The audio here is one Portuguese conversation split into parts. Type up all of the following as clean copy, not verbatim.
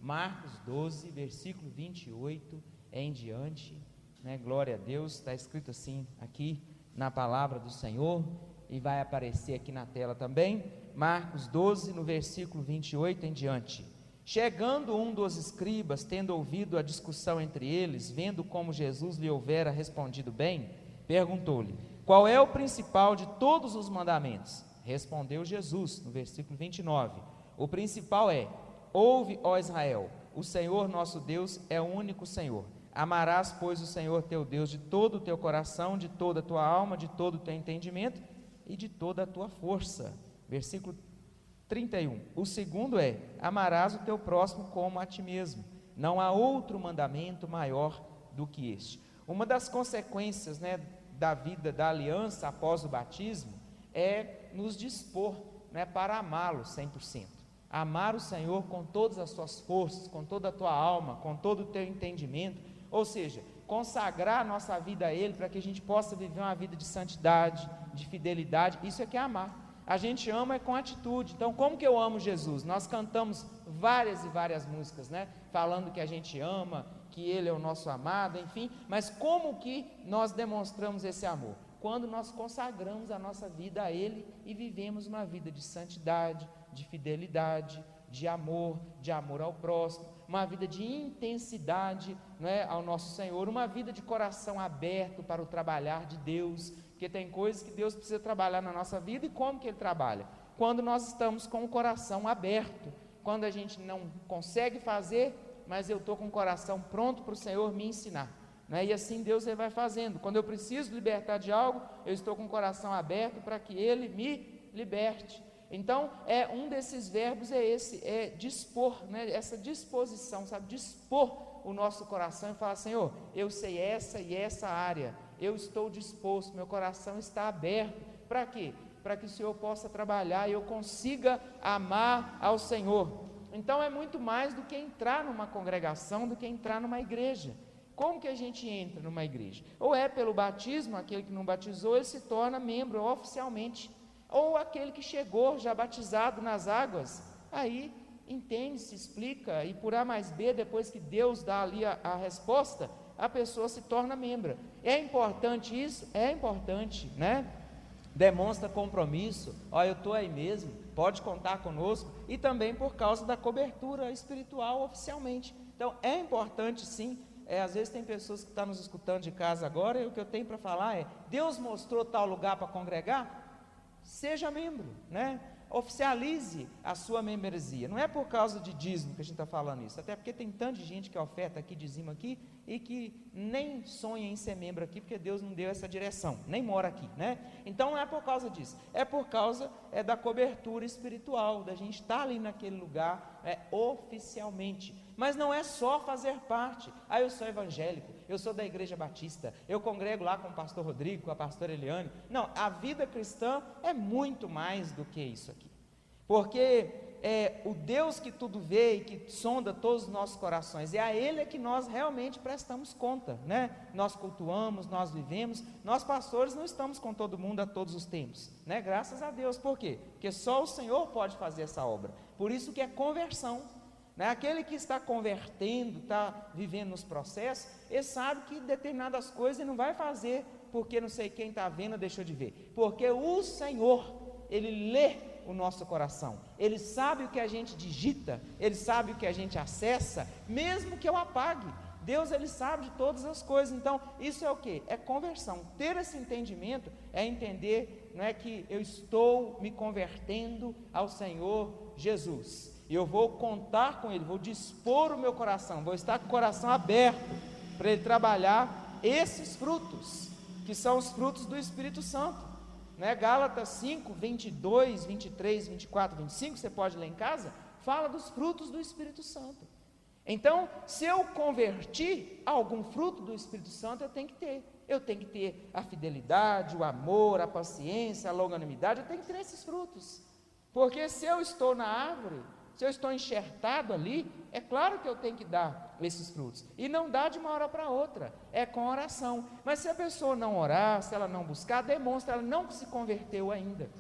Marcos 12, versículo 28 em diante, né? Glória a Deus, está escrito assim aqui na palavra do Senhor, e vai aparecer aqui na tela também. Marcos 12, no versículo 28 em diante. Chegando um dos escribas, tendo ouvido a discussão entre eles, vendo como Jesus lhe houvera respondido bem, perguntou-lhe: qual é o principal de todos os mandamentos? Respondeu Jesus, no versículo 29, o principal é: ouve, ó Israel, o Senhor nosso Deus é o único Senhor. Amarás, pois, o Senhor teu Deus de todo o teu coração, de toda a tua alma, de todo o teu entendimento e de toda a tua força. Versículo 31. O segundo é: amarás o teu próximo como a ti mesmo. Não há outro mandamento maior do que este. Uma das consequências, né, da vida da aliança após o batismo é nos dispor, né, para amá-lo 100%. Amar o Senhor com todas as tuas forças, com toda a tua alma, com todo o teu entendimento, ou seja, consagrar a nossa vida a Ele para que a gente possa viver uma vida de santidade, de fidelidade. Isso é que é amar. A gente ama é com atitude. Então, como que eu amo Jesus? Nós cantamos várias e várias músicas, né, falando que a gente ama, que Ele é o nosso amado, enfim, mas como que nós demonstramos esse amor? Quando nós consagramos a nossa vida a Ele e vivemos uma vida de santidade, de fidelidade, de amor ao próximo, uma vida de intensidade, né, ao nosso Senhor, uma vida de coração aberto para o trabalhar de Deus, porque tem coisas que Deus precisa trabalhar na nossa vida. E como que Ele trabalha? Quando nós estamos com o coração aberto, quando a gente não consegue fazer, mas eu estou com o coração pronto para o Senhor me ensinar, né? E assim Deus Ele vai fazendo. Quando eu preciso libertar de algo, eu estou com o coração aberto para que Ele me liberte. Então, um desses verbos é esse, é dispor, né? Essa disposição, sabe, dispor o nosso coração e falar: Senhor, eu sei essa e essa área, eu estou disposto, meu coração está aberto. Para quê? Para que o Senhor possa trabalhar e eu consiga amar ao Senhor. Então é muito mais do que entrar numa congregação, do que entrar numa igreja. Como que a gente entra numa igreja? Ou é pelo batismo, aquele que não batizou, ele se torna membro oficialmente. Ou aquele que chegou já batizado nas águas, aí entende, se explica, e por A mais B, depois que Deus dá ali a resposta, a pessoa se torna membro. É importante isso? É importante, né? Demonstra compromisso, eu estou aí mesmo, pode contar conosco, e também por causa da cobertura espiritual oficialmente. Então é importante sim. Às vezes tem pessoas que estão nos escutando de casa agora, e o que eu tenho para falar é: Deus mostrou tal lugar para congregar? Seja membro, né? Oficialize a sua membresia. Não é por causa de dízimo que a gente está falando isso, até porque tem tanta gente que oferta aqui, dizima aqui, e que nem sonha em ser membro aqui, porque Deus não deu essa direção, nem mora aqui, né? Então não é por causa disso, é por causa da cobertura espiritual, da gente estar ali naquele lugar, oficialmente. Mas não é só fazer parte. Eu sou evangélico, eu sou da Igreja Batista, eu congrego lá com o pastor Rodrigo, com a pastora Eliane. Não, a vida cristã é muito mais do que isso aqui, porque o Deus que tudo vê e que sonda todos os nossos corações, a Ele é que nós realmente prestamos conta, né? Nós cultuamos, nós vivemos. Nós pastores não estamos com todo mundo a todos os tempos, né? Graças a Deus. Por quê? Porque só o Senhor pode fazer essa obra. Por isso que é conversão, né? Aquele que está convertendo, está vivendo nos processos, ele sabe que determinadas coisas ele não vai fazer porque não sei quem está vendo ou deixou de ver, porque o Senhor, Ele lê o nosso coração, Ele sabe o que a gente digita, Ele sabe o que a gente acessa, mesmo que eu apague. Deus, Ele sabe de todas as coisas. Então isso é o que? É conversão. Ter esse entendimento é entender, não é, que eu estou me convertendo ao Senhor Jesus, e eu vou contar com Ele, vou dispor o meu coração, vou estar com o coração aberto para Ele trabalhar esses frutos, que são os frutos do Espírito Santo, né? Gálatas 5, 22, 23, 24, 25, você pode ler em casa, fala dos frutos do Espírito Santo. Então, se eu converti algum fruto do Espírito Santo, eu tenho que ter a fidelidade, o amor, a paciência, a longanimidade, eu tenho que ter esses frutos, porque se eu estou na árvore, se eu estou enxertado ali, é claro que eu tenho que dar esses frutos, e não dá de uma hora para outra, é com oração. Mas se a pessoa não orar, se ela não buscar, demonstra, ela não se converteu ainda,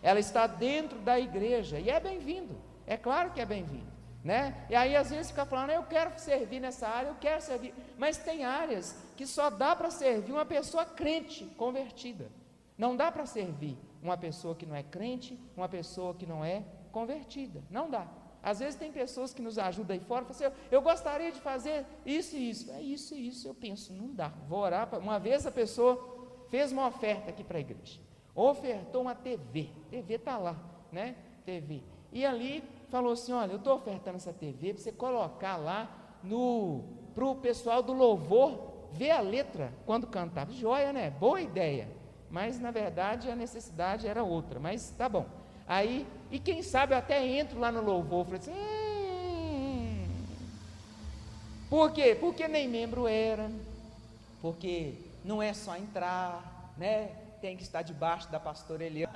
ela está dentro da igreja, e é bem-vindo, é claro que é bem-vindo, né? E aí às vezes fica falando, eu quero servir nessa área, eu quero servir, mas tem áreas que só dá para servir uma pessoa crente, convertida. Não dá para servir uma pessoa que não é crente, uma pessoa que não é convertida, não dá. Às vezes tem pessoas que nos ajudam aí fora, falam assim, eu gostaria de fazer isso e isso, é isso e isso, eu penso, não dá, vou orar. Uma vez a pessoa fez uma oferta aqui para a igreja, ofertou uma TV está lá, né, TV, e ali falou assim, olha, eu estou ofertando essa TV, para você colocar lá, para o pessoal do louvor, ver a letra, quando cantava, joia, né, boa ideia, mas na verdade a necessidade era outra, mas tá bom. Aí, e quem sabe eu até entro lá no louvor, falei assim, por quê? Porque nem membro era, porque não é só entrar, né? Tem que estar debaixo da pastora Eliana,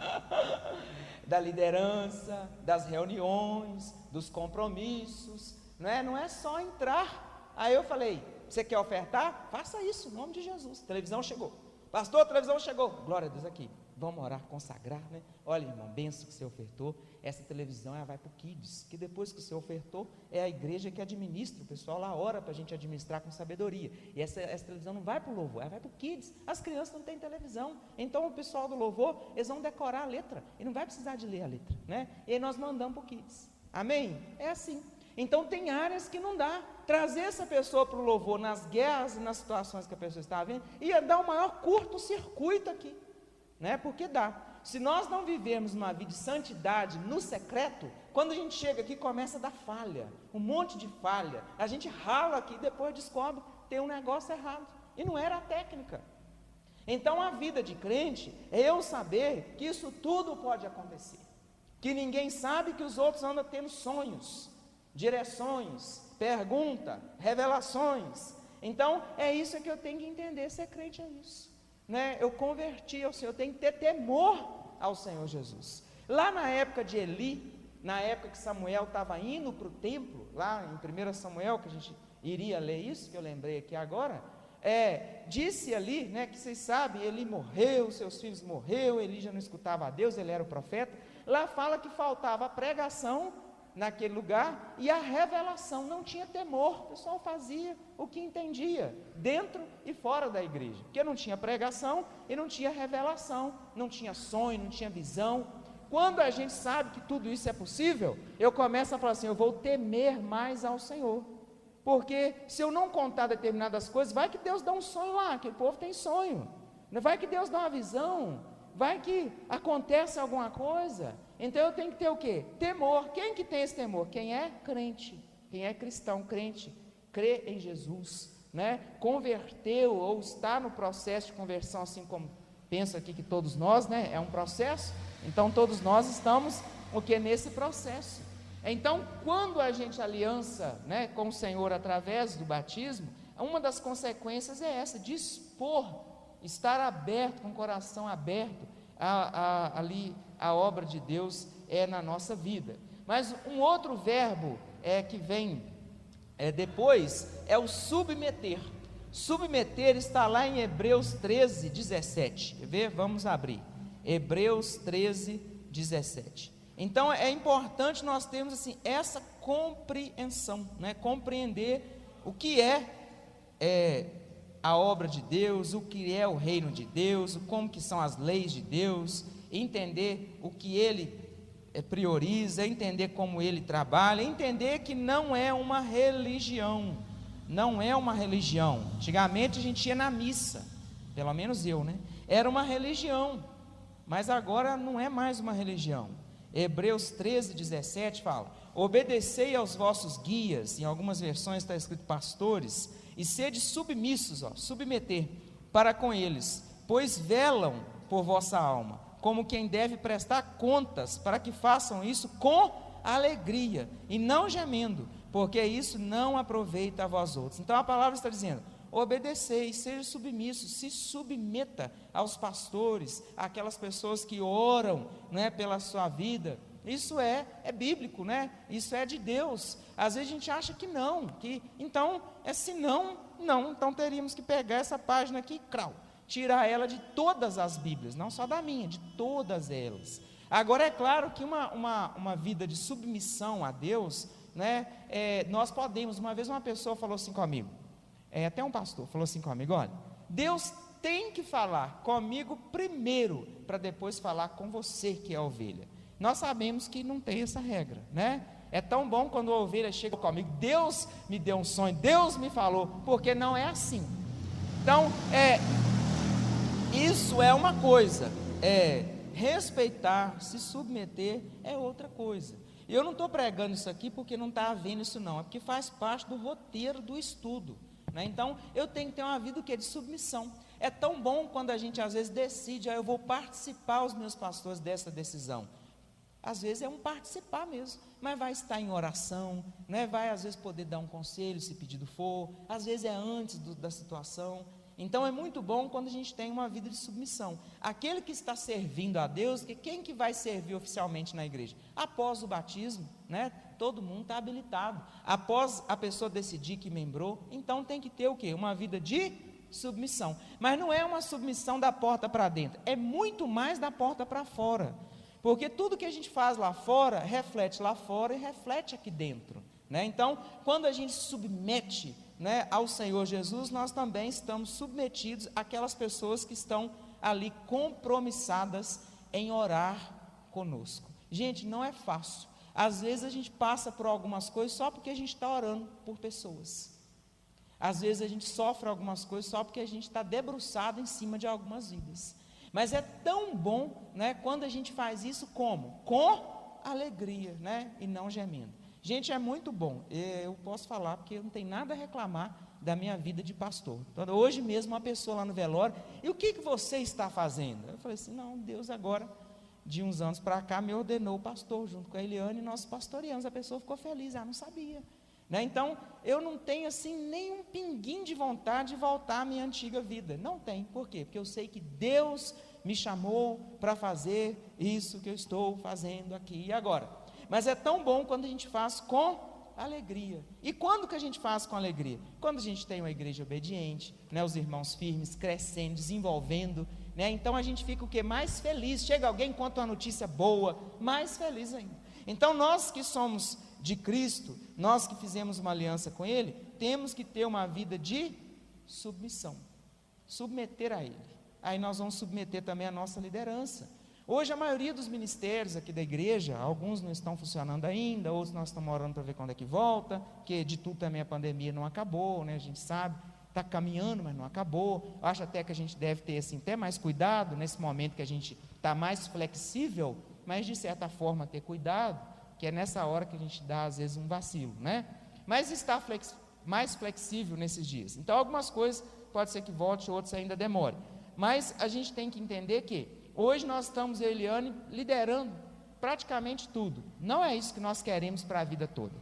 da liderança, das reuniões, dos compromissos, não é só entrar. Aí eu falei, você quer ofertar? Faça isso, em nome de Jesus. A televisão chegou, pastor, a televisão chegou, glória a Deus aqui. Vamos orar, consagrar, né? Olha, irmão, benção que você ofertou. Essa televisão ela vai para o Kids, que depois que você ofertou, é a igreja que administra. O pessoal lá ora para a gente administrar com sabedoria. E essa televisão não vai para o louvor, ela vai para o Kids. As crianças não têm televisão. Então o pessoal do louvor, eles vão decorar a letra. E não vai precisar de ler a letra, né? E aí nós mandamos para o Kids. Amém? É assim. Então tem áreas que não dá. Trazer essa pessoa para o louvor nas guerras e nas situações que a pessoa está vendo, ia dar o maior curto-circuito aqui. Né? Porque dá. Se nós não vivermos uma vida de santidade no secreto, quando a gente chega aqui começa a dar falha, um monte de falha, a gente rala aqui e depois descobre que tem um negócio errado, e não era a técnica. Então a vida de crente é eu saber que isso tudo pode acontecer, que ninguém sabe, que os outros andam tendo sonhos, direções, pergunta, revelações. Então é isso que eu tenho que entender, ser crente é isso. Né? Eu converti ao Senhor, eu tenho que ter temor ao Senhor Jesus. Lá na época de Eli, na época que Samuel estava indo para o templo, lá em 1 Samuel, que a gente iria ler isso, que eu lembrei aqui agora, disse ali, né, que vocês sabem, Eli morreu, seus filhos morreram, Eli já não escutava a Deus, ele era o profeta. Lá fala que faltava a pregação naquele lugar e a revelação, não tinha temor, o pessoal fazia o que entendia, dentro e fora da igreja, porque não tinha pregação e não tinha revelação, não tinha sonho, não tinha visão. Quando a gente sabe que tudo isso é possível, eu começo a falar assim, eu vou temer mais ao Senhor, porque se eu não contar determinadas coisas, vai que Deus dá um sonho lá, aquele povo tem sonho, vai que Deus dá uma visão, vai que acontece alguma coisa. Então eu tenho que ter o quê? Temor. Quem que tem esse temor? Quem é crente, quem é cristão, crente, crê em Jesus, né? Converteu ou está no processo de conversão, assim como penso aqui que todos nós, né? É um processo, então todos nós estamos o que nesse processo. Então quando a gente aliança, né, com o Senhor através do batismo, uma das consequências é essa, dispor, estar aberto, com o coração aberto ali a obra de Deus na nossa vida. Mas um outro verbo que vem depois é o submeter. Submeter está lá em Hebreus 13, 17. Quer ver? Vamos abrir. Hebreus 13, 17. Então é importante nós termos assim, essa compreensão, né? Compreender o que é a obra de Deus, o que é o reino de Deus, como que são as leis de Deus, entender o que Ele prioriza, entender como Ele trabalha, entender que não é uma religião, não é uma religião. Antigamente a gente ia na missa, pelo menos eu, né? Era uma religião, mas agora não é mais uma religião. Hebreus 13, 17 fala: obedecei aos vossos guias, em algumas versões está escrito pastores, e sede submissos, submeter para com eles, pois velam por vossa alma, como quem deve prestar contas, para que façam isso com alegria, e não gemendo, porque isso não aproveita a vós outros. Então a palavra está dizendo, obedecei, seja submisso, se submeta aos pastores, àquelas pessoas que oram, né, pela sua vida. Isso é bíblico, né? Isso é de Deus. Às vezes a gente acha que não, que então se não, então teríamos que pegar essa página aqui e tirar ela de todas as Bíblias, não só da minha, de todas elas. Agora é claro que uma vida de submissão a Deus né, nós podemos. Uma vez uma pessoa falou assim comigo, até um pastor falou assim comigo: olha, Deus tem que falar comigo primeiro, para depois falar com você que é a ovelha. Nós sabemos que não tem essa regra, né? É tão bom quando a ovelha chega comigo: Deus me deu um sonho, Deus me falou, porque não é assim. Então, isso é uma coisa, respeitar, se submeter é outra coisa. E eu não estou pregando isso aqui porque não está havendo isso não, é porque faz parte do roteiro do estudo, né? Então, eu tenho que ter uma vida de submissão. É tão bom quando a gente às vezes decide: eu vou participar, os meus pastores, dessa decisão. Às vezes é um participar mesmo, mas vai estar em oração, né? Vai às vezes poder dar um conselho, se pedido for, às vezes é antes da situação. Então é muito bom quando a gente tem uma vida de submissão. Aquele que está servindo a Deus, quem que vai servir oficialmente na igreja? Após o batismo, né? Todo mundo está habilitado. Após a pessoa decidir que membrou, então tem que ter o quê? Uma vida de submissão. Mas não é uma submissão da porta para dentro, é muito mais da porta para fora. Porque tudo que a gente faz lá fora, reflete lá fora e reflete aqui dentro, né? Então, quando a gente submete, né, ao Senhor Jesus, nós também estamos submetidos àquelas pessoas que estão ali compromissadas em orar conosco. Gente, não é fácil. Às vezes a gente passa por algumas coisas só porque a gente está orando por pessoas. Às vezes a gente sofre algumas coisas só porque a gente está debruçado em cima de algumas vidas. Mas é tão bom, né, quando a gente faz isso como? Com alegria, né, e não gemendo. Gente, é muito bom. Eu posso falar porque eu não tenho nada a reclamar da minha vida de pastor. Então, hoje mesmo uma pessoa lá no velório: e o que você está fazendo? Eu falei assim: não, Deus agora, de uns anos para cá, me ordenou pastor, junto com a Eliane, e nós pastoreamos. A pessoa ficou feliz: não sabia, né? Então, eu não tenho assim nem um pinguinho de vontade de voltar à minha antiga vida. Não tem. Por quê? Porque eu sei que Deus me chamou para fazer isso que eu estou fazendo aqui e agora. Mas é tão bom quando a gente faz com alegria. E quando que a gente faz com alegria? Quando a gente tem uma igreja obediente, né, os irmãos firmes, crescendo, desenvolvendo, né? Então a gente fica o quê? Mais feliz. Chega alguém, conta uma notícia boa, mais feliz ainda. Então nós que somos de Cristo, nós que fizemos uma aliança com Ele, temos que ter uma vida de submissão, submeter a Ele. Aí nós vamos submeter também a nossa liderança. Hoje a maioria dos ministérios aqui da igreja, alguns não estão funcionando ainda, outros nós estamos orando para ver quando é que volta, porque de tudo também a pandemia não acabou, né? A gente sabe, está caminhando, mas não acabou. Acho até que a gente deve ter assim, até mais cuidado, nesse momento que a gente está mais flexível, mas de certa forma ter cuidado, que é nessa hora que a gente dá às vezes um vacilo, né? Mas está mais flexível nesses dias. Então algumas coisas pode ser que volte, outras ainda demore. Mas a gente tem que entender que hoje nós estamos, eu e Eliane, liderando praticamente tudo. Não é isso que nós queremos para a vida toda.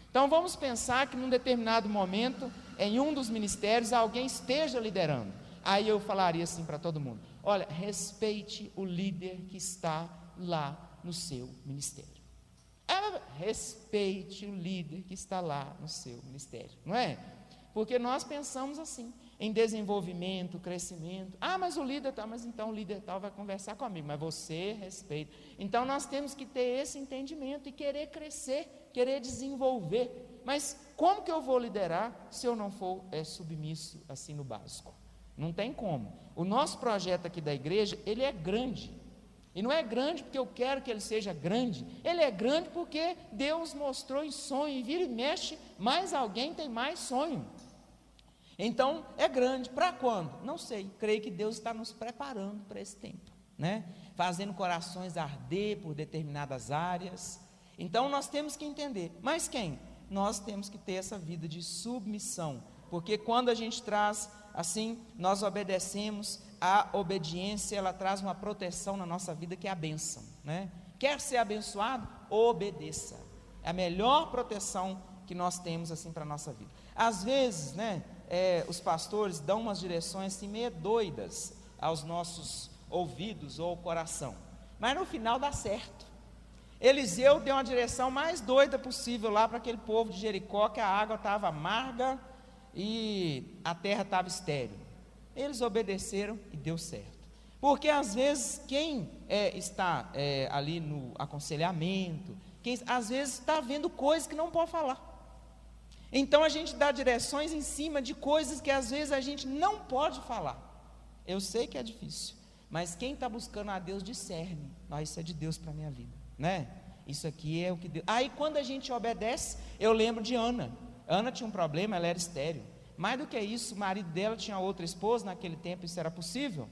Então vamos pensar que num determinado momento, em um dos ministérios, alguém esteja liderando. Aí eu falaria assim para todo mundo: olha, respeite o líder que está lá no seu ministério. Respeite o líder que está lá no seu ministério, não é? Porque nós pensamos assim, em desenvolvimento, crescimento. Mas o líder tal, mas então o líder tal vai conversar comigo, mas você respeita. Então nós temos que ter esse entendimento e querer crescer, querer desenvolver. Mas como que eu vou liderar se eu não for submisso assim no básico? Não tem como. O nosso projeto aqui da igreja, ele é grande. E não é grande porque eu quero que ele seja grande, ele é grande porque Deus mostrou em sonho, e vira e mexe, mais alguém tem mais sonho. Então, é grande. Para quando? Não sei. Creio que Deus está nos preparando para esse tempo, né? Fazendo corações arder por determinadas áreas. Então, nós temos que entender. Mas quem? Nós temos que ter essa vida de submissão. Porque quando a gente traz, assim, nós obedecemos, a obediência, ela traz uma proteção na nossa vida, que é a bênção, né? Quer ser abençoado? Obedeça. É a melhor proteção que nós temos, assim, para a nossa vida. Às vezes, né, os pastores dão umas direções assim meio doidas aos nossos ouvidos ou coração, mas no final dá certo. Eliseu deu uma direção mais doida possível lá para aquele povo de Jericó, que a água estava amarga e a terra estava estéril. Eles obedeceram e deu certo. Porque às vezes quem está ali no aconselhamento, Quem às vezes está vendo coisas que não pode falar. Então a gente dá direções em cima de coisas que às vezes a gente não pode falar. Eu sei que é difícil, mas quem está buscando a Deus discerne. Isso é de Deus para a minha vida, né? Isso aqui é o que Deus... Aí quando a gente obedece, eu lembro de Ana. Ana tinha um problema, ela era estéril. Mais do que isso, o marido dela tinha outra esposa, naquele tempo isso era possível,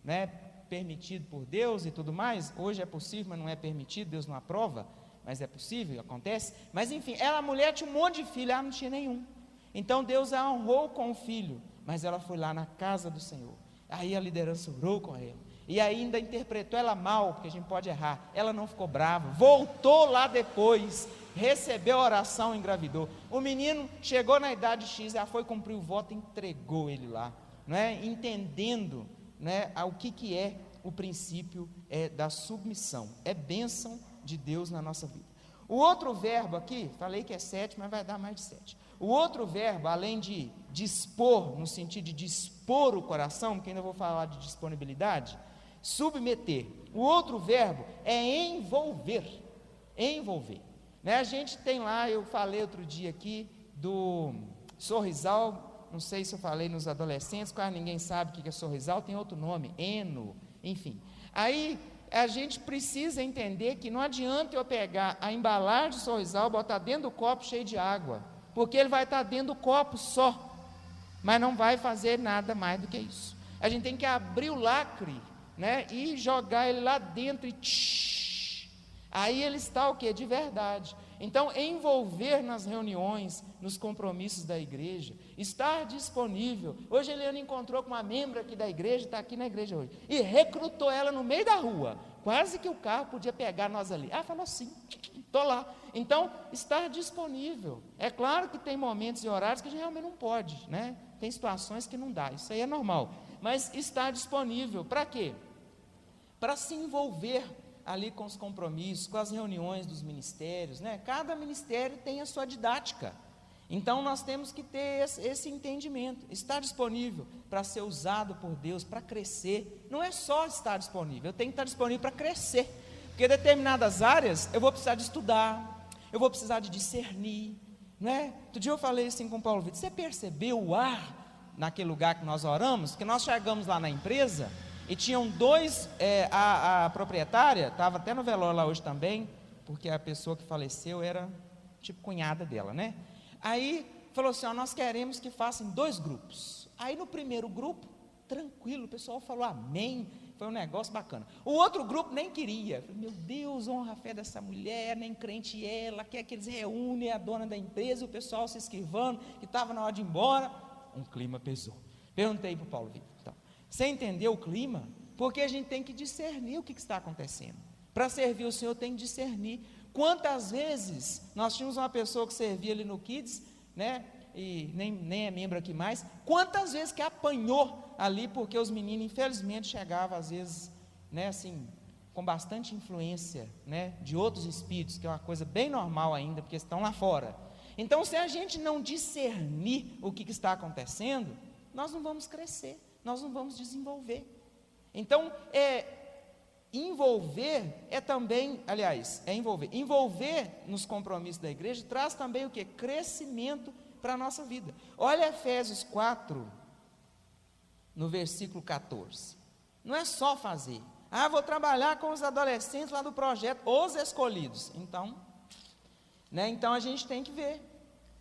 né? Permitido por Deus e tudo mais. Hoje é possível, mas não é permitido, Deus não aprova, mas é possível, acontece. Mas enfim, a mulher tinha um monte de filho, ela não tinha nenhum. Então Deus a honrou com o filho, mas ela foi lá na casa do Senhor. Aí a liderança orou com ela, e ainda interpretou ela mal, porque a gente pode errar. Ela não ficou brava, voltou lá depois, recebeu a oração, engravidou. O menino chegou na idade X, ela foi cumprir o voto, entregou ele lá, não é? Entendendo, né, o que é o princípio da submissão. É bênção de Deus na nossa vida. O outro verbo aqui, falei que é 7, mas vai dar mais de 7. O outro verbo, além de dispor, no sentido de dispor o coração, porque ainda vou falar de disponibilidade, submeter. O outro verbo é envolver. Envolver. Né? A gente tem lá, eu falei outro dia aqui, do sorrisal, não sei se eu falei nos adolescentes, quase ninguém sabe o que é sorrisal, tem outro nome, eno, enfim. Aí a gente precisa entender que não adianta eu pegar a embalagem de sorrisal, botar dentro do copo cheio de água, porque ele vai estar dentro do copo só, mas não vai fazer nada mais do que isso. A gente tem que abrir o lacre, né, e jogar ele lá dentro e aí ele está o quê? De verdade. Então, envolver nas reuniões, nos compromissos da igreja, estar disponível. Hoje a Eliana encontrou com uma membro aqui da igreja, está aqui na igreja hoje, e recrutou ela no meio da rua, quase que o carro podia pegar nós ali. Falou assim, estou lá. Então, estar disponível. É claro que tem momentos e horários que a gente realmente não pode, né? Tem situações que não dá, isso aí é normal. Mas estar disponível, para quê? Para se envolver ali com os compromissos, com as reuniões dos ministérios, né? Cada ministério tem a sua didática, então nós temos que ter esse entendimento, estar disponível para ser usado por Deus, para crescer. Não é só estar disponível, eu tenho que estar disponível para crescer, porque determinadas áreas eu vou precisar de estudar, eu vou precisar de discernir, né? Outro dia eu falei assim com o Paulo Vitor, você percebeu o ar naquele lugar que nós oramos? Porque nós chegamos lá na empresa e tinham dois, a proprietária, estava até no velório lá hoje também, porque a pessoa que faleceu era tipo cunhada dela, né? Aí falou assim, nós queremos que façam 2 grupos. Aí no primeiro grupo, tranquilo, o pessoal falou amém, foi um negócio bacana. O outro grupo nem queria, falei, meu Deus, honra a fé dessa mulher, nem crente ela, quer que eles reúnem a dona da empresa, o pessoal se esquivando, que estava na hora de ir embora, um clima pesou. Perguntei para o Paulo Vitor, então, você entendeu o clima? Porque a gente tem que discernir o que está acontecendo. Para servir o Senhor tem que discernir. Quantas vezes nós tínhamos uma pessoa que servia ali no Kids, né? E nem é membro aqui mais. Quantas vezes que apanhou ali, porque os meninos infelizmente chegavam às vezes, né, assim, com bastante influência, né, de outros espíritos, que é uma coisa bem normal ainda, porque estão lá fora. Então, se a gente não discernir o que está acontecendo, nós não vamos crescer, nós não vamos desenvolver. Então, envolver é também, aliás, envolver nos compromissos da igreja traz também o que? Crescimento para a nossa vida. Olha Efésios 4, no versículo 14. Não é só fazer. Vou trabalhar com os adolescentes lá do projeto, os escolhidos. Então, né, então a gente tem que ver.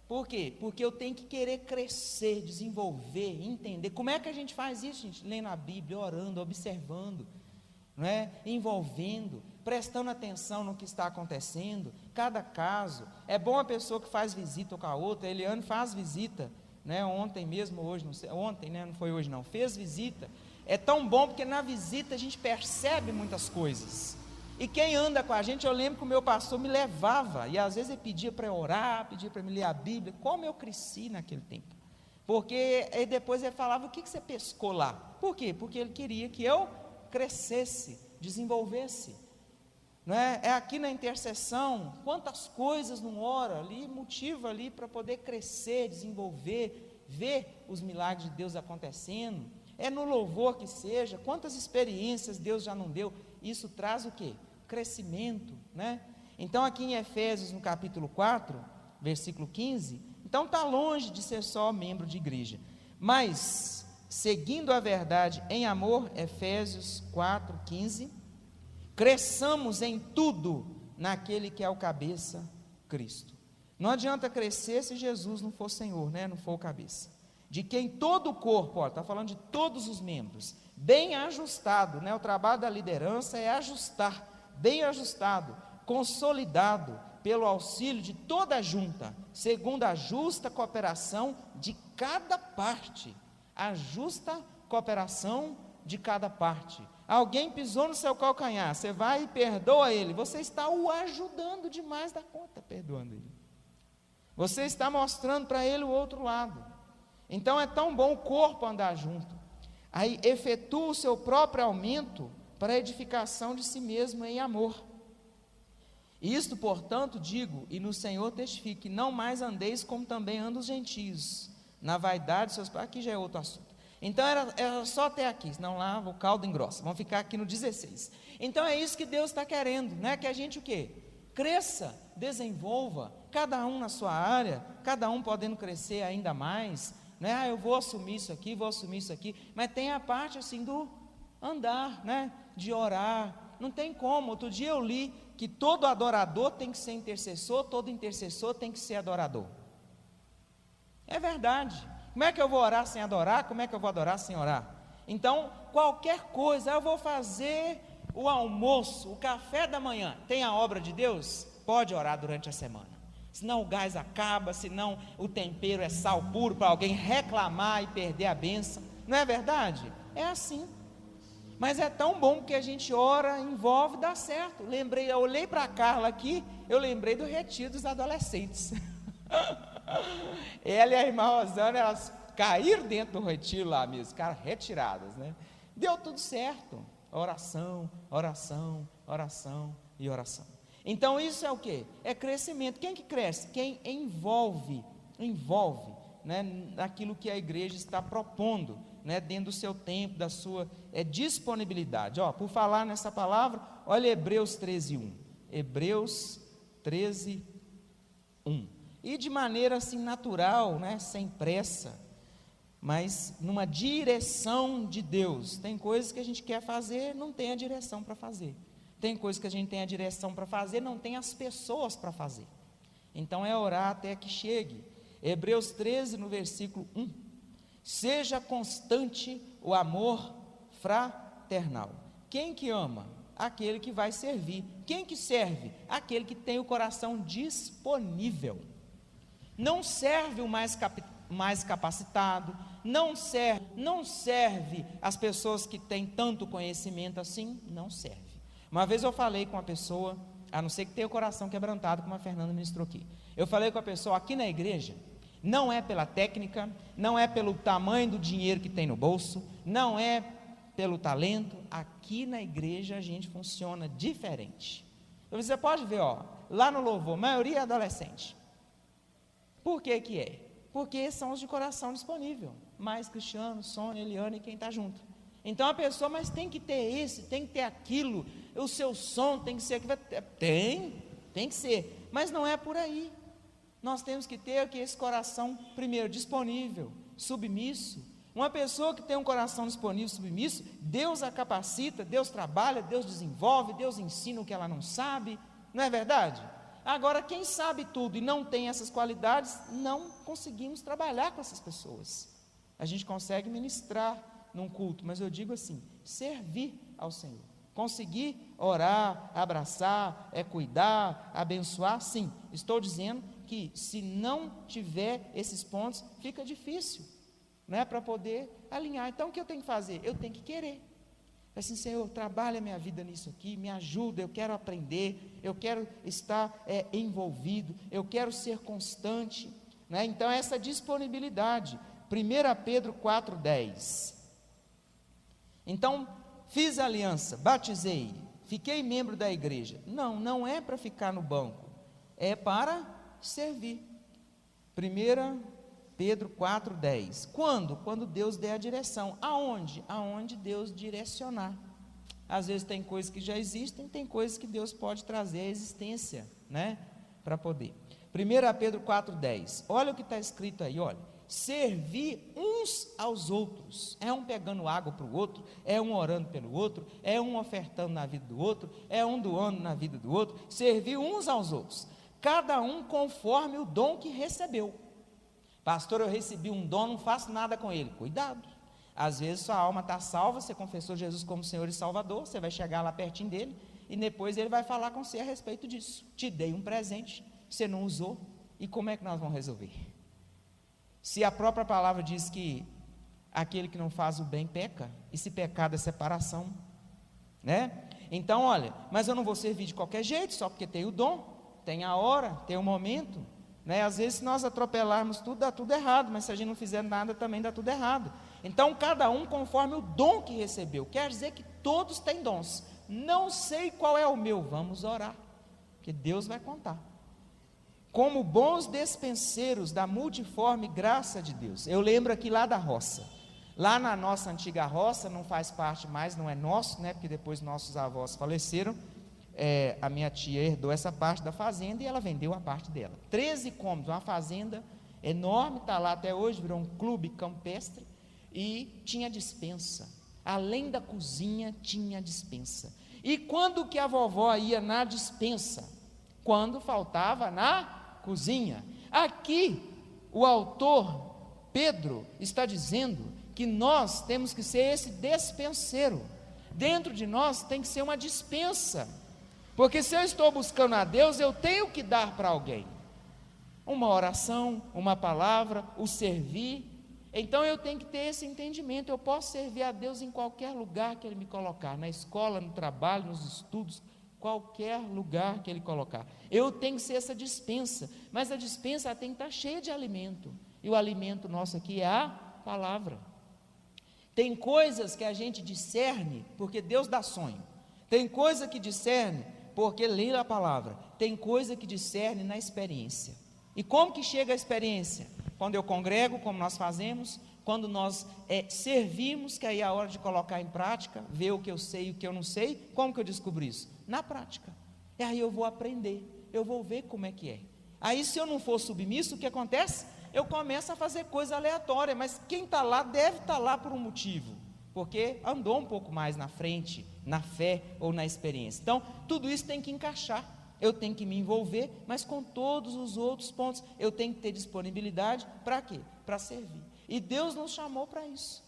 Por quê? Porque eu tenho que querer crescer, desenvolver, entender. Como é que a gente faz isso, gente? Lendo a Bíblia, orando, observando, não é? Envolvendo, prestando atenção no que está acontecendo, cada caso. É bom a pessoa que faz visita com a outra. A Eliane faz visita, né? Ontem mesmo, hoje, não sei, ontem, né? Não foi hoje não, fez visita. É tão bom porque na visita a gente percebe muitas coisas. E quem anda com a gente, eu lembro que o meu pastor me levava, e às vezes ele pedia para eu orar, pedia para me ler a Bíblia, como eu cresci naquele tempo, porque aí depois ele falava, o que você pescou lá? Por quê? Porque ele queria que eu crescesse, desenvolvesse, não é? É aqui na intercessão, quantas coisas não ora ali, motivo ali para poder crescer, desenvolver, ver os milagres de Deus acontecendo, é no louvor que seja, quantas experiências Deus já não deu. Isso traz o quê? Crescimento, né? Então aqui em Efésios, no capítulo 4, versículo 15, então está longe de ser só membro de igreja, mas seguindo a verdade em amor, Efésios 4, 15, cresçamos em tudo naquele que é o cabeça, Cristo. Não adianta crescer se Jesus não for Senhor, né? Não for o cabeça. De quem todo o corpo, está falando de todos os membros, bem ajustado, né? O trabalho da liderança é ajustar, bem ajustado, consolidado pelo auxílio de toda a junta, segundo a justa cooperação de cada parte. A justa cooperação de cada parte. Alguém pisou no seu calcanhar, você vai e perdoa ele, você está o ajudando demais da conta, perdoando ele. Você está mostrando para ele o outro lado. Então é tão bom o corpo andar junto. Aí efetua o seu próprio aumento para a edificação de si mesmo em amor. Isto, portanto, digo, e no Senhor testifique, não mais andeis como também andam os gentios, na vaidade de seus... Aqui já é outro assunto. Então era só até aqui, senão lá o caldo engrossa. Vamos ficar aqui no 16. Então é isso que Deus está querendo, né? Que a gente o quê? Cresça, desenvolva, cada um na sua área, cada um podendo crescer ainda mais, né? Eu vou assumir isso aqui, mas tem a parte assim do andar, né? De orar. Não tem como. Outro dia eu li que todo adorador tem que ser intercessor, todo intercessor tem que ser adorador. É verdade. Como é que eu vou orar sem adorar? Como é que eu vou adorar sem orar? Então, qualquer coisa, eu vou fazer o almoço, o café da manhã, tem a obra de Deus? Pode orar durante a semana. Senão o gás acaba, senão o tempero é sal puro para alguém reclamar e perder a bênção. Não é verdade? É assim. Mas é tão bom que a gente ora, envolve, dá certo. Eu olhei para a Carla aqui, eu lembrei do retiro dos adolescentes. Ela e a irmã Rosana, elas caíram dentro do retiro lá mesmo, ficaram retiradas, né? Deu tudo certo. Oração, oração, oração e oração. Então isso é o quê? É crescimento. Quem que cresce? Quem envolve, né, naquilo que a igreja está propondo, né, dentro do seu tempo, da sua disponibilidade. Por falar nessa palavra, olha Hebreus 13:1. Hebreus 13:1. E de maneira assim natural, né, sem pressa, mas numa direção de Deus. Tem coisas que a gente quer fazer, não tem a direção para fazer. Tem coisas que a gente tem a direção para fazer, não tem as pessoas para fazer. Então é orar até que chegue. Hebreus 13, no versículo 1. Seja constante o amor fraternal. Quem que ama? Aquele que vai servir. Quem que serve? Aquele que tem o coração disponível. Não serve o mais capacitado, não serve as pessoas que têm tanto conhecimento assim, não serve. Uma vez eu falei com uma pessoa, a não ser que tenha o coração quebrantado, como a Fernanda ministrou aqui. Eu falei com a pessoa, aqui na igreja, não é pela técnica, não é pelo tamanho do dinheiro que tem no bolso, não é pelo talento, aqui na igreja a gente funciona diferente. Você pode ver, lá no louvor, a maioria é adolescente. Por que que é? Porque são os de coração disponível, mais Cristiano, Sônia, Eliane e quem está junto. Então a pessoa, mas tem que ter esse, tem que ter aquilo, o seu som tem que ser, tem que ser, mas não é por aí. Nós temos que ter esse coração, primeiro, disponível, submisso. Uma pessoa que tem um coração disponível, submisso, Deus a capacita, Deus trabalha, Deus desenvolve, Deus ensina o que ela não sabe, não é verdade? Agora, quem sabe tudo e não tem essas qualidades, não conseguimos trabalhar com essas pessoas. A gente consegue ministrar num culto, mas eu digo assim, servir ao Senhor. Conseguir orar, abraçar, cuidar, abençoar, sim. Estou dizendo que se não tiver esses pontos, fica difícil, né, para poder alinhar. Então o que eu tenho que fazer? Eu tenho que querer. Assim, Senhor, trabalha minha vida nisso aqui, me ajuda, eu quero aprender, eu quero estar envolvido, eu quero ser constante, né? Então essa disponibilidade, 1 Pedro 4,10, então fiz aliança, batizei, fiquei membro da igreja, não é para ficar no banco, é para servir. 1 Pedro 4,10. Quando? Quando Deus der a direção. Aonde? Aonde Deus direcionar. Às vezes tem coisas que já existem, tem coisas que Deus pode trazer à existência, né? Para poder. 1 Pedro 4,10, olha o que está escrito aí, olha. Servir uns aos outros, é um pegando água para o outro, é um orando pelo outro, é um ofertando na vida do outro, é um doando na vida do outro, servir uns aos outros, cada um conforme o dom que recebeu. Pastor, eu recebi um dom, não faço nada com ele. Cuidado, às vezes sua alma está salva, você confessou Jesus como Senhor e Salvador, você vai chegar lá pertinho dele, e depois ele vai falar com você a respeito disso. Te dei um presente, você não usou, e como é que nós vamos resolver? Se a própria palavra diz que aquele que não faz o bem peca, e se pecado é separação, né? Então olha, mas eu não vou servir de qualquer jeito, só porque tem o dom, tem a hora, tem o momento, né? Às vezes se nós atropelarmos tudo, dá tudo errado, mas se a gente não fizer nada também dá tudo errado. Então cada um conforme o dom que recebeu, quer dizer que todos têm dons. Não sei qual é o meu, vamos orar, porque Deus vai contar. Como bons despenseiros da multiforme graça de Deus. Eu lembro aqui lá da roça, lá na nossa antiga roça, não faz parte mais, não é nosso, né, porque depois nossos avós faleceram, a minha tia herdou essa parte da fazenda e ela vendeu a parte dela, 13 cômodos, uma fazenda enorme, está lá até hoje, virou um clube campestre, e tinha dispensa, além da cozinha tinha dispensa. E quando que a vovó ia na dispensa? Quando faltava na cozinha. Aqui o autor Pedro está dizendo que nós temos que ser esse despenseiro. Dentro de nós tem que ser uma dispensa, porque se eu estou buscando a Deus, eu tenho que dar para alguém uma oração, uma palavra, o servir. Então eu tenho que ter esse entendimento. Eu posso servir a Deus em qualquer lugar que Ele me colocar, na escola, no trabalho, nos estudos, qualquer lugar que Ele colocar. Eu tenho que ser essa dispensa, mas a dispensa tem que estar cheia de alimento, e o alimento nosso aqui é a palavra. Tem coisas que a gente discerne porque Deus dá sonho, tem coisa que discerne porque lê a palavra, tem coisa que discerne na experiência. E como que chega a experiência? Quando eu congrego, como nós fazemos, quando nós servimos, que aí é a hora de colocar em prática, ver o que eu sei e o que eu não sei. Como que eu descubro isso? Na prática. E aí eu vou aprender, eu vou ver como é que é. Aí se eu não for submisso, o que acontece? Eu começo a fazer coisa aleatória, mas quem está lá deve estar lá por um motivo, porque andou um pouco mais na frente, na fé ou na experiência. Então tudo isso tem que encaixar. Eu tenho que me envolver, mas com todos os outros pontos, eu tenho que ter disponibilidade, para quê? Para servir, e Deus nos chamou para isso,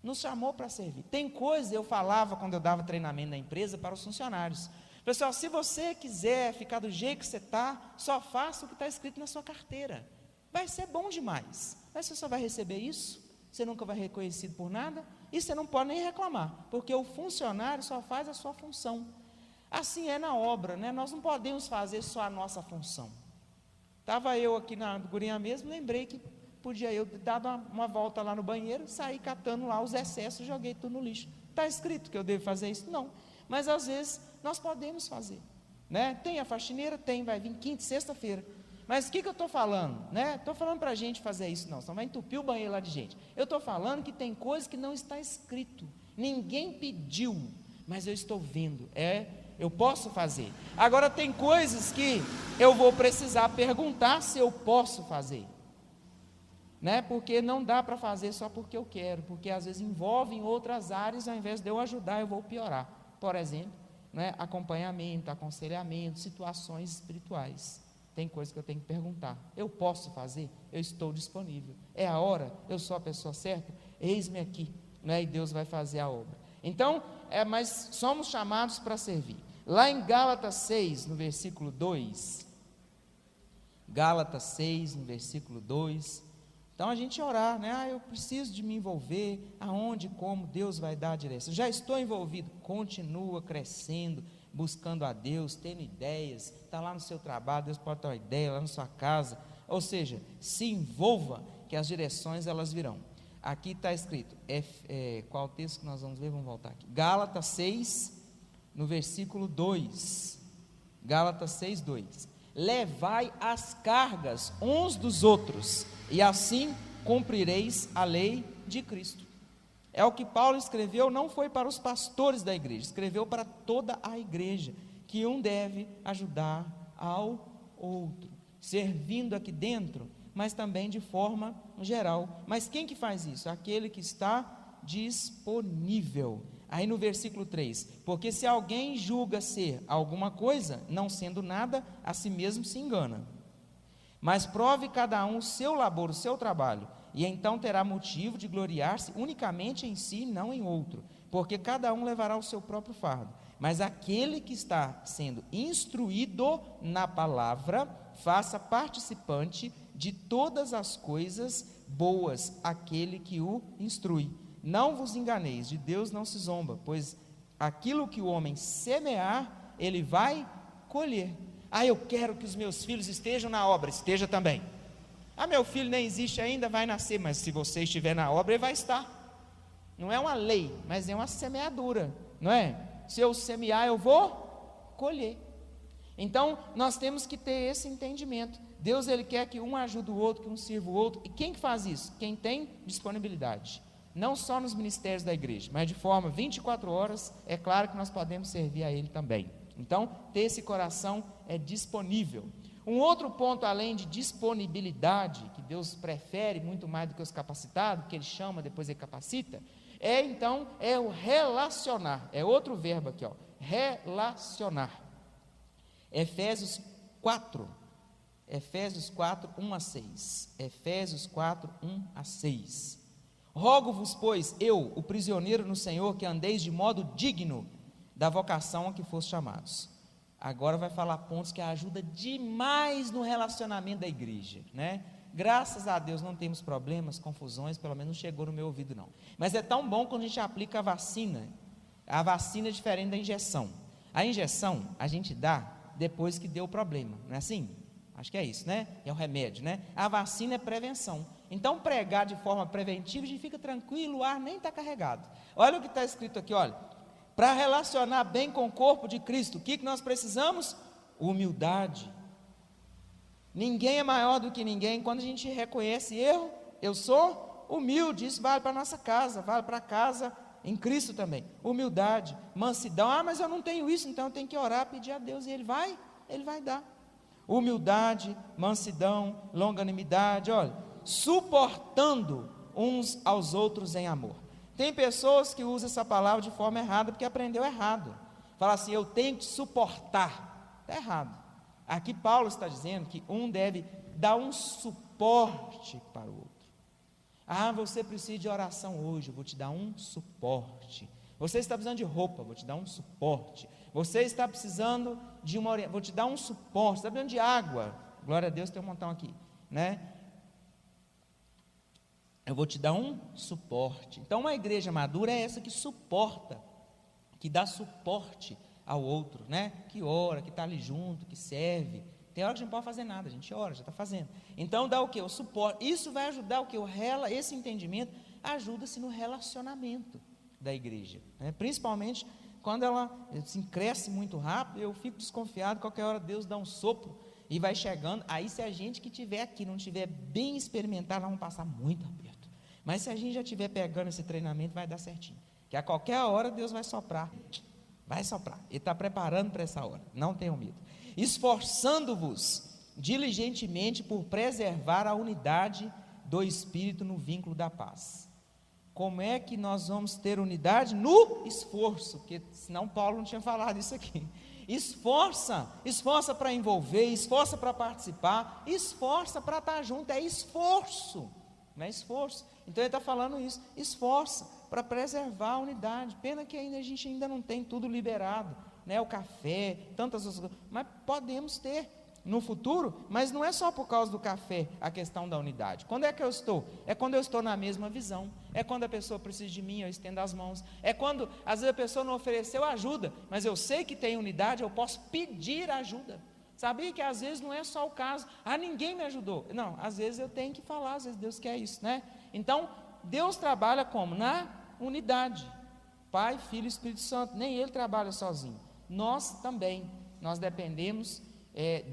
nos chamou para servir. Tem coisa, eu falava quando eu dava treinamento na empresa para os funcionários, pessoal, se você quiser ficar do jeito que você está, só faça o que está escrito na sua carteira, vai ser bom demais, mas você só vai receber isso, você nunca vai ser reconhecido por nada, e você não pode nem reclamar, porque o funcionário só faz a sua função. Assim é na obra, né? Nós não podemos fazer só a nossa função. Estava eu aqui na gurinha mesmo, lembrei que podia eu dar uma volta lá no banheiro, sair catando lá os excessos, joguei tudo no lixo. Está escrito que eu devo fazer isso? Não, mas às vezes nós podemos fazer, né? Tem a faxineira? Tem, vai vir quinta e sexta-feira, mas o que eu estou falando, né? Estou falando para a gente fazer isso não, senão vai entupir o banheiro lá de gente. Eu estou falando que tem coisas que não está escrito, ninguém pediu, mas eu estou vendo, eu posso fazer. Agora tem coisas que eu vou precisar perguntar se eu posso fazer, né? Porque não dá para fazer só porque eu quero, porque às vezes envolve em outras áreas, ao invés de eu ajudar, eu vou piorar. Por exemplo, né? Acompanhamento, aconselhamento, situações espirituais. Tem coisas que eu tenho que perguntar. Eu posso fazer? Eu estou disponível. É a hora? Eu sou a pessoa certa? Eis-me aqui, né? E Deus vai fazer a obra. Então, mas somos chamados para servir. Lá em Gálatas 6, no versículo 2, Gálatas 6, no versículo 2, então a gente orar, né? Eu preciso de me envolver, aonde, como, Deus vai dar a direção. Já estou envolvido, continua crescendo, buscando a Deus, tendo ideias, está lá no seu trabalho, Deus pode ter uma ideia, lá na sua casa, ou seja, se envolva, que as direções elas virão. Aqui está escrito, qual o texto que nós vamos ler? Vamos voltar aqui, Gálatas 6, no versículo 2, Gálatas 6, 2, levai as cargas uns dos outros, e assim cumprireis a lei de Cristo. é o que Paulo escreveu, não foi para os pastores da igreja, escreveu para toda a igreja, que um deve ajudar ao outro, servindo aqui dentro, mas também de forma geral. Mas quem que faz isso? Aquele que está disponível. Aí no versículo 3, porque se alguém julga ser alguma coisa, não sendo nada, a si mesmo se engana. Mas prove cada um o seu labor, o seu trabalho, e então terá motivo de gloriar-se unicamente em si, não em outro, porque cada um levará o seu próprio fardo. Mas aquele que está sendo instruído na palavra, faça participante de todas as coisas boas aquele que o instrui. Não vos enganeis, de Deus não se zomba, pois aquilo que o homem semear, ele vai colher. Eu quero que os meus filhos estejam na obra, esteja também. Meu filho nem existe ainda, vai nascer, mas se você estiver na obra, ele vai estar. Não é uma lei, mas é uma semeadura, não é? Se eu semear, eu vou colher. Então, nós temos que ter esse entendimento. Deus, Ele quer que um ajude o outro, que um sirva o outro. E quem que faz isso? Quem tem disponibilidade. Não só nos ministérios da igreja, mas de forma 24 horas, é claro que nós podemos servir a Ele também. Então, ter esse coração é disponível. Um outro ponto, além de disponibilidade, que Deus prefere muito mais do que os capacitados, que Ele chama, depois Ele capacita, é o relacionar. É outro verbo aqui, relacionar. Efésios 4, 1 a 6. Efésios 4, 1 a 6. Rogo-vos, pois, eu, o prisioneiro no Senhor, que andeis de modo digno da vocação a que foste chamados. Agora vai falar pontos que ajudam demais no relacionamento da igreja, né? Graças a Deus não temos problemas, confusões, pelo menos não chegou no meu ouvido não. Mas é tão bom quando a gente aplica a vacina. A vacina é diferente da injeção. A injeção a gente dá depois que deu o problema, não é assim? Acho que é isso, né? É o remédio, né? A vacina é prevenção. Então, pregar de forma preventiva, a gente fica tranquilo, o ar nem está carregado. Olha o que está escrito aqui, olha. Para relacionar bem com o corpo de Cristo, o que nós precisamos? Humildade. Ninguém é maior do que ninguém. Quando a gente reconhece erro, eu sou humilde. Isso vale para a nossa casa, vale para a casa em Cristo também. Humildade, mansidão. Mas eu não tenho isso, então eu tenho que orar, pedir a Deus, e Ele vai dar. Humildade, mansidão, longanimidade, olha, suportando uns aos outros em amor. Tem pessoas que usam essa palavra de forma errada, porque aprendeu errado. Fala assim, eu tenho que suportar. Está errado. Aqui Paulo está dizendo que um deve dar um suporte para o outro. Você precisa de oração hoje, eu vou te dar um suporte. Você está precisando de roupa, vou te dar um suporte. Você está precisando de uma orientação, vou te dar um suporte. Você está precisando de água, glória a Deus, tem um montão aqui, né? Eu vou te dar um suporte. Então, uma igreja madura é essa que suporta, que dá suporte ao outro, né? Que ora, que está ali junto, que serve. Tem hora que a gente não pode fazer nada, a gente ora, já está fazendo. Então, dá o quê? O suporte. Isso vai ajudar o quê? Esse entendimento ajuda-se no relacionamento da igreja, né? Principalmente quando ela assim, cresce muito rápido, eu fico desconfiado, qualquer hora Deus dá um sopro e vai chegando. Aí, se a gente que estiver aqui não estiver bem experimentado, nós vamos passar muito aperto. Mas se a gente já estiver pegando esse treinamento, vai dar certinho. Que a qualquer hora Deus vai soprar. Vai soprar. Ele está preparando para essa hora. Não tenham medo. Esforçando-vos diligentemente por preservar a unidade do Espírito no vínculo da paz. Como é que nós vamos ter unidade? No esforço, porque senão Paulo não tinha falado isso aqui. Esforça para envolver, esforça para participar, esforça para estar junto, é esforço, não é esforço. Então ele está falando isso, esforça para preservar a unidade. Pena que a gente ainda não tem tudo liberado, né? O café, tantas outras coisas, mas podemos ter no futuro, mas não é só por causa do café a questão da unidade. Quando é que eu estou? É quando eu estou na mesma visão, é quando a pessoa precisa de mim, eu estendo as mãos, é quando às vezes a pessoa não ofereceu ajuda, mas eu sei que tem unidade, eu posso pedir ajuda. Sabia que às vezes não é só o caso, ninguém me ajudou. Não, às vezes eu tenho que falar, às vezes Deus quer isso, né? Então, Deus trabalha como? Na unidade. Pai, Filho e Espírito Santo, nem Ele trabalha sozinho. Nós também, nós dependemos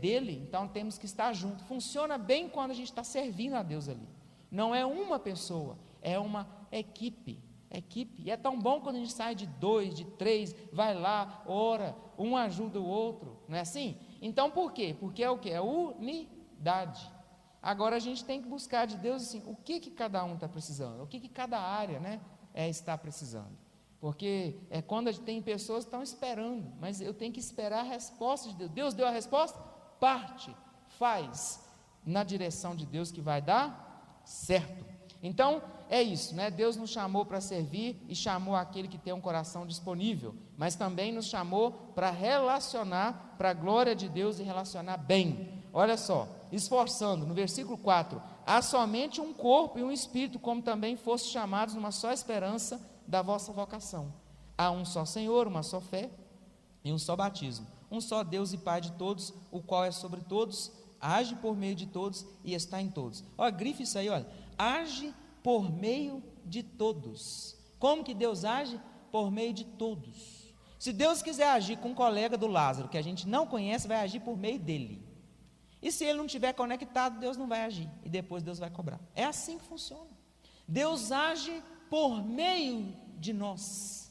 dele, então temos que estar junto. Funciona bem quando a gente está servindo a Deus ali. Não é uma pessoa, é uma equipe. equipe. E é tão bom quando a gente sai de 2, de 3, vai lá, ora, um ajuda o outro, não é assim? Então por quê? Porque é o quê? É unidade. Agora a gente tem que buscar de Deus assim, o que cada um está precisando, o que cada área, né, está precisando. Porque é quando tem pessoas que estão esperando, mas eu tenho que esperar a resposta de Deus. Deus deu a resposta? Parte, faz, na direção de Deus que vai dar certo. Então, é isso, né? Deus nos chamou para servir e chamou aquele que tem um coração disponível, mas também nos chamou para relacionar para a glória de Deus e relacionar bem. Olha só, esforçando, no versículo 4, há somente um corpo e um espírito, como também foste chamados numa só esperança da vossa vocação. Há um só Senhor, uma só fé e um só batismo. Um só Deus e Pai de todos, o qual é sobre todos, age por meio de todos e está em todos. Olha, grife isso aí, olha. Age por meio de todos. Como que Deus age? Por meio de todos. Se Deus quiser agir com um colega do Lázaro, que a gente não conhece, vai agir por meio dele. E se ele não estiver conectado, Deus não vai agir. E depois Deus vai cobrar. É assim que funciona. Deus age por meio de nós.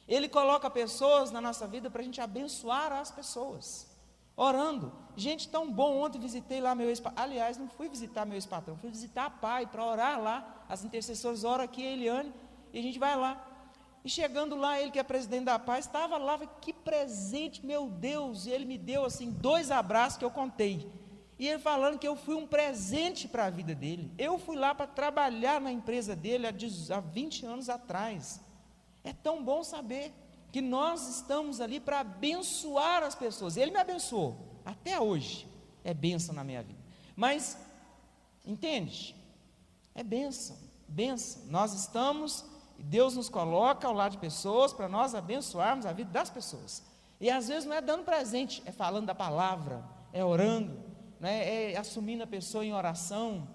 Ele coloca pessoas na nossa vida para a gente abençoar as pessoas. Orando. Gente, tão bom, ontem visitei lá meu ex-patrão. Aliás, não fui visitar meu ex-patrão, fui visitar a Pai para orar lá. As intercessoras oram aqui, a Eliane, e a gente vai lá. E chegando lá, ele que é presidente da Paz, estava lá, falei, que presente, meu Deus. E ele me deu assim 2 abraços que eu contei. E ele falando que eu fui um presente para a vida dele. Eu fui lá para trabalhar na empresa dele há 20 anos atrás. É tão bom saber que nós estamos ali para abençoar as pessoas. Ele me abençoou, até hoje, é bênção na minha vida. Mas, entende? É bênção, bênção. Nós estamos, Deus nos coloca ao lado de pessoas para nós abençoarmos a vida das pessoas. E às vezes não é dando presente, é falando da palavra, é orando, né? É assumindo a pessoa em oração,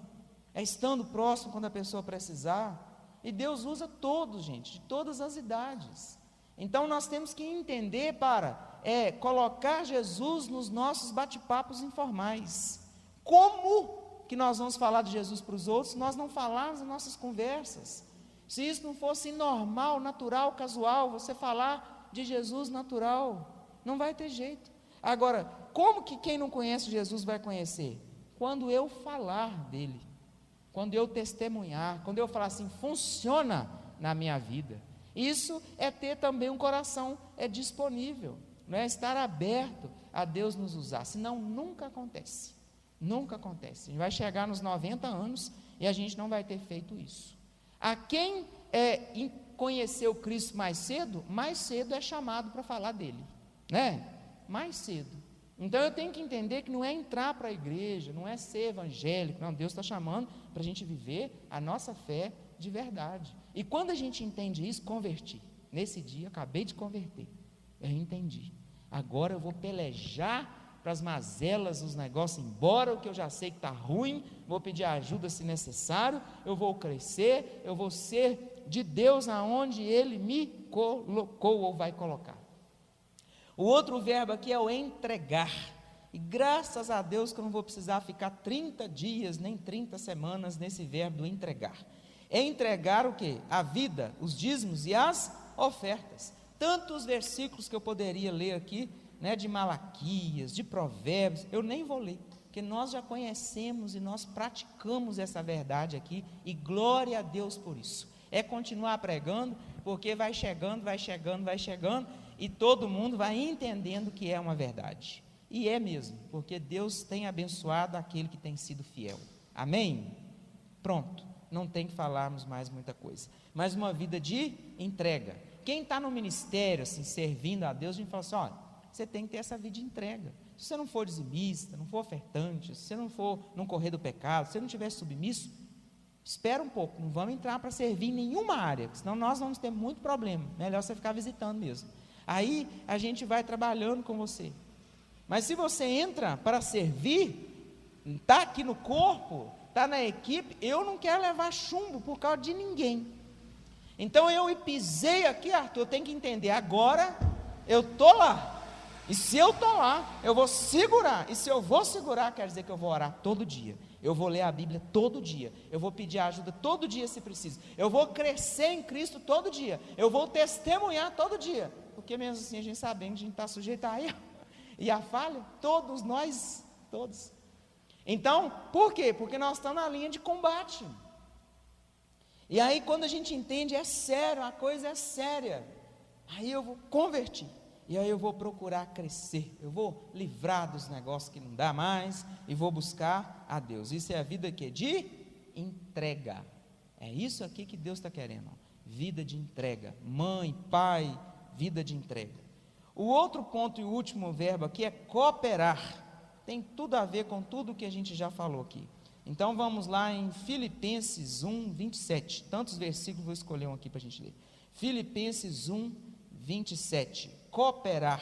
é estando próximo quando a pessoa precisar. E Deus usa todos, gente, de todas as idades. Então nós temos que entender para colocar Jesus nos nossos bate-papos informais. Como que nós vamos falar de Jesus para os outros se nós não falarmos nas nossas conversas? Se isso não fosse normal, natural, casual, você falar de Jesus natural, não vai ter jeito. Agora, como que quem não conhece Jesus vai conhecer? Quando eu falar dele, quando eu testemunhar, quando eu falar assim, funciona na minha vida. Isso é ter também um coração disponível, não é estar aberto a Deus nos usar, senão nunca acontece, nunca acontece. A gente vai chegar nos 90 anos e a gente não vai ter feito isso. A quem conheceu Cristo mais cedo é chamado para falar dele, né? Mais cedo. Então eu tenho que entender que não é entrar para a igreja, não é ser evangélico, não, Deus está chamando para a gente viver a nossa fé de verdade. E quando a gente entende isso, converti. Nesse dia, acabei de converter. Eu entendi. Agora eu vou pelejar para as mazelas, os negócios embora, o que eu já sei que está ruim, vou pedir ajuda se necessário, eu vou crescer, eu vou ser de Deus aonde Ele me colocou ou vai colocar. O outro verbo aqui é o entregar. E graças a Deus que eu não vou precisar ficar 30 dias, nem 30 semanas nesse verbo do entregar. É entregar o quê? A vida, os dízimos e as ofertas. Tantos versículos que eu poderia ler aqui, né, de Malaquias, de Provérbios, eu nem vou ler, porque nós já conhecemos e nós praticamos essa verdade aqui, e glória a Deus por isso. É continuar pregando, porque vai chegando, e todo mundo vai entendendo que é uma verdade. E é mesmo, porque Deus tem abençoado aquele que tem sido fiel. Amém? Pronto. Não tem que falarmos mais muita coisa, mas uma vida de entrega. Quem está no ministério, assim, servindo a Deus, a gente fala assim, olha, você tem que ter essa vida de entrega. Se você não for dizimista, não for ofertante, se você não correr do pecado, se você não estiver submisso, espera um pouco, não vamos entrar para servir em nenhuma área, senão nós vamos ter muito problema, melhor você ficar visitando mesmo. Aí a gente vai trabalhando com você. Mas se você entra para servir, está aqui no corpo, está na equipe, eu não quero levar chumbo por causa de ninguém. Então eu pisei aqui, Arthur, eu tenho que entender, agora eu estou lá, e se eu estou lá, eu vou segurar, e se eu vou segurar, quer dizer que eu vou orar todo dia, Eu vou ler a Bíblia todo dia, eu vou pedir ajuda todo dia se preciso, eu vou crescer em Cristo todo dia, eu vou testemunhar todo dia, porque mesmo assim a gente sabe que a gente está sujeito a erro e a falha, todos nós, todos. Então, por quê? Porque nós estamos na linha de combate. E aí quando a gente entende, é sério, a coisa é séria, aí eu vou converter. E aí eu vou procurar crescer, eu vou livrar dos negócios que não dá mais, e vou buscar a Deus. Isso é a vida que é de entrega. É isso aqui que Deus está querendo, vida de entrega. Mãe, pai, vida de entrega. O outro ponto e o último verbo aqui é cooperar. Tem tudo a ver com tudo que a gente já falou aqui. Então vamos lá em Filipenses 1, 27. Tantos versículos, vou escolher um aqui para a gente ler. Filipenses 1, 27. Cooperar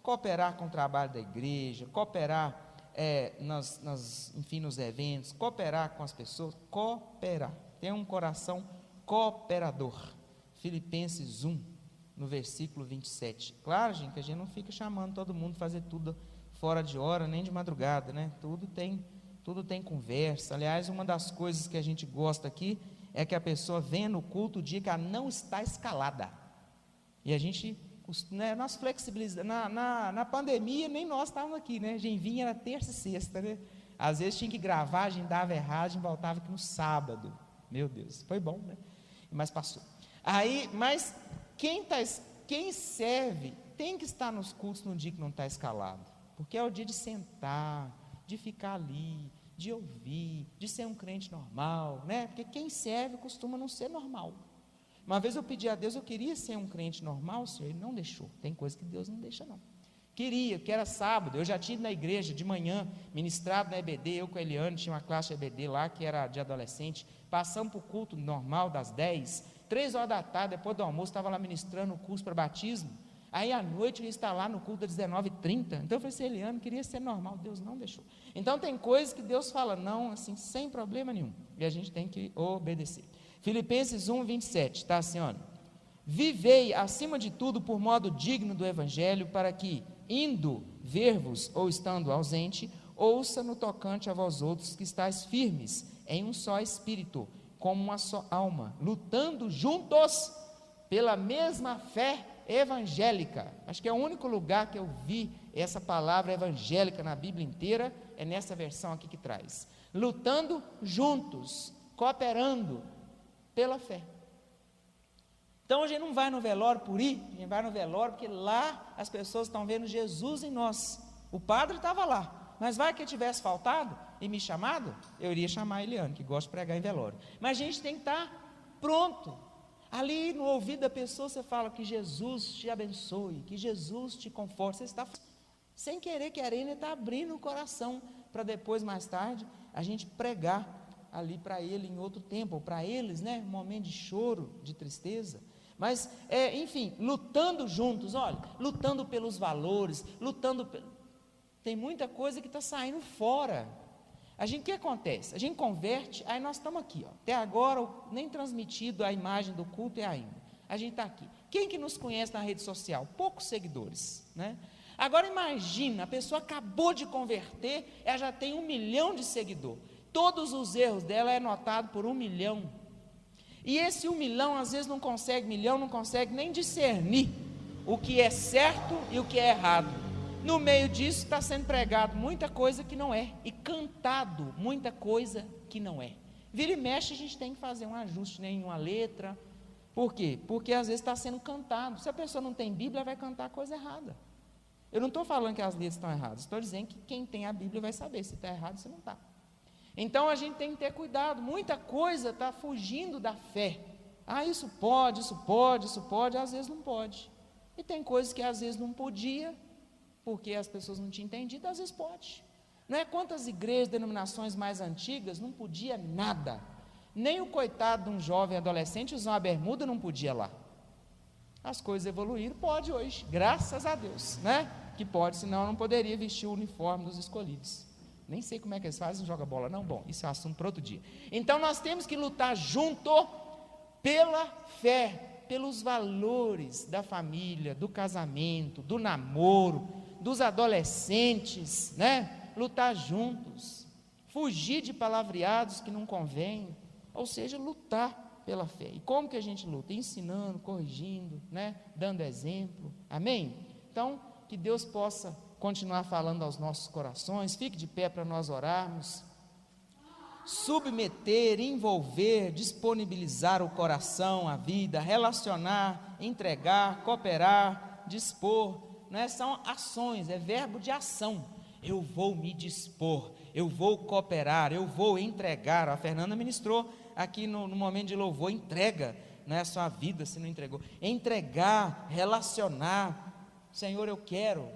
com o trabalho da igreja, cooperar enfim, nos eventos, cooperar com as pessoas, cooperar, ter um coração cooperador. Filipenses 1, no versículo 27. Claro, gente, que a gente não fica chamando todo mundo a fazer tudo fora de hora, nem de madrugada, né? Tudo tem conversa. Aliás, uma das coisas que a gente gosta aqui é que a pessoa venha no culto o dia que ela não está escalada. E a gente, né, nós flexibilizamos, na pandemia nem nós estávamos aqui, né? A gente vinha na terça e sexta, né? Às vezes tinha que gravar, a gente dava errado, a gente voltava aqui no sábado. Meu Deus, foi bom, né? Mas passou. Aí, mas quem serve tem que estar nos cultos no dia que não está escalado, porque é o dia de sentar, de ficar ali, de ouvir, de ser um crente normal, né? Porque quem serve costuma não ser normal. Uma vez eu pedi a Deus, eu queria ser um crente normal, Senhor, Ele não deixou. Tem coisa que Deus não deixa não. Que era sábado, eu já tinha ido na igreja de manhã, ministrado na EBD, eu com a Eliane, tinha uma classe EBD lá, que era de adolescente, passamos para o culto normal das 10, 3 horas da tarde, depois do almoço, estava lá ministrando o curso para batismo, aí à noite eu ia estar lá no culto das 19h30, então eu falei assim, Eliane, queria ser normal, Deus não deixou. Então tem coisas que Deus fala não, assim, sem problema nenhum, e a gente tem que obedecer. Filipenses 1, 27, está assim, olha, vivei acima de tudo por modo digno do evangelho, para que, indo ver-vos ou estando ausente, ouça no tocante a vós outros que estáis firmes em um só espírito, como uma só alma, lutando juntos pela mesma fé evangélica. Acho que é o único lugar que eu vi essa palavra evangélica na Bíblia inteira, é nessa versão aqui que traz, lutando juntos, cooperando pela fé. Então a gente não vai no velório por ir, a gente vai no velório porque lá as pessoas estão vendo Jesus em nós. O padre estava lá, mas vai que ele tivesse faltado e me chamado, eu iria chamar a Eliane, que gosta de pregar em velório. Mas a gente tem que estar pronto. Ali no ouvido da pessoa você fala que Jesus te abençoe, que Jesus te conforte. Você está, sem querer, querendo, está abrindo o coração para depois, mais tarde, a gente pregar ali para ele em outro tempo, para eles, né, um momento de choro, de tristeza, mas, enfim, lutando juntos, olha, lutando pelos valores, tem muita coisa que está saindo fora. O que acontece? A gente converte, aí nós estamos aqui, ó, até agora, nem transmitido a imagem do culto é ainda, a gente está aqui. Quem que nos conhece na rede social? Poucos seguidores, né? Agora imagina, a pessoa acabou de converter, ela já tem 1 milhão de seguidores, todos os erros dela é notado por 1 milhão, e esse 1 milhão às vezes não consegue nem discernir o que é certo e o que é errado. No meio disso está sendo pregado muita coisa que não é, e cantado muita coisa que não é. Vira e mexe a gente tem que fazer um ajuste, né, em uma letra. Por quê? Porque às vezes está sendo cantado, se a pessoa não tem Bíblia vai cantar coisa errada. Eu não estou falando que as letras estão erradas, estou dizendo que quem tem a Bíblia vai saber se está errado ou se não está. Então a gente tem que ter cuidado, muita coisa está fugindo da fé. Isso pode, às vezes não pode. E tem coisas que às vezes não podia, porque as pessoas não tinham entendido, às vezes pode. Não é? Quantas igrejas, denominações mais antigas, não podia nada. Nem o coitado de um jovem adolescente usar uma bermuda não podia lá. As coisas evoluíram, pode hoje, graças a Deus, né? Que pode, senão eu não poderia vestir o uniforme dos escolhidos. Nem sei como é que eles fazem, não joga bola não, bom, isso é assunto para outro dia. Então nós temos que lutar junto pela fé, pelos valores da família, do casamento, do namoro, dos adolescentes, né? Lutar juntos. fugir de palavreados que não convêm, ou seja, lutar pela fé. E como que a gente luta? Ensinando, corrigindo, né? Dando exemplo, amém? Então, que Deus possa continuar falando aos nossos corações. Fique de pé para nós orarmos. Submeter, envolver, disponibilizar o coração, a vida, relacionar, entregar, cooperar, dispor, né? São ações, é verbo de ação. Eu vou me dispor, eu vou cooperar, eu vou entregar. A Fernanda ministrou aqui no momento de louvor, entrega, não é a sua vida se não entregou, entregar, relacionar. Senhor, eu quero,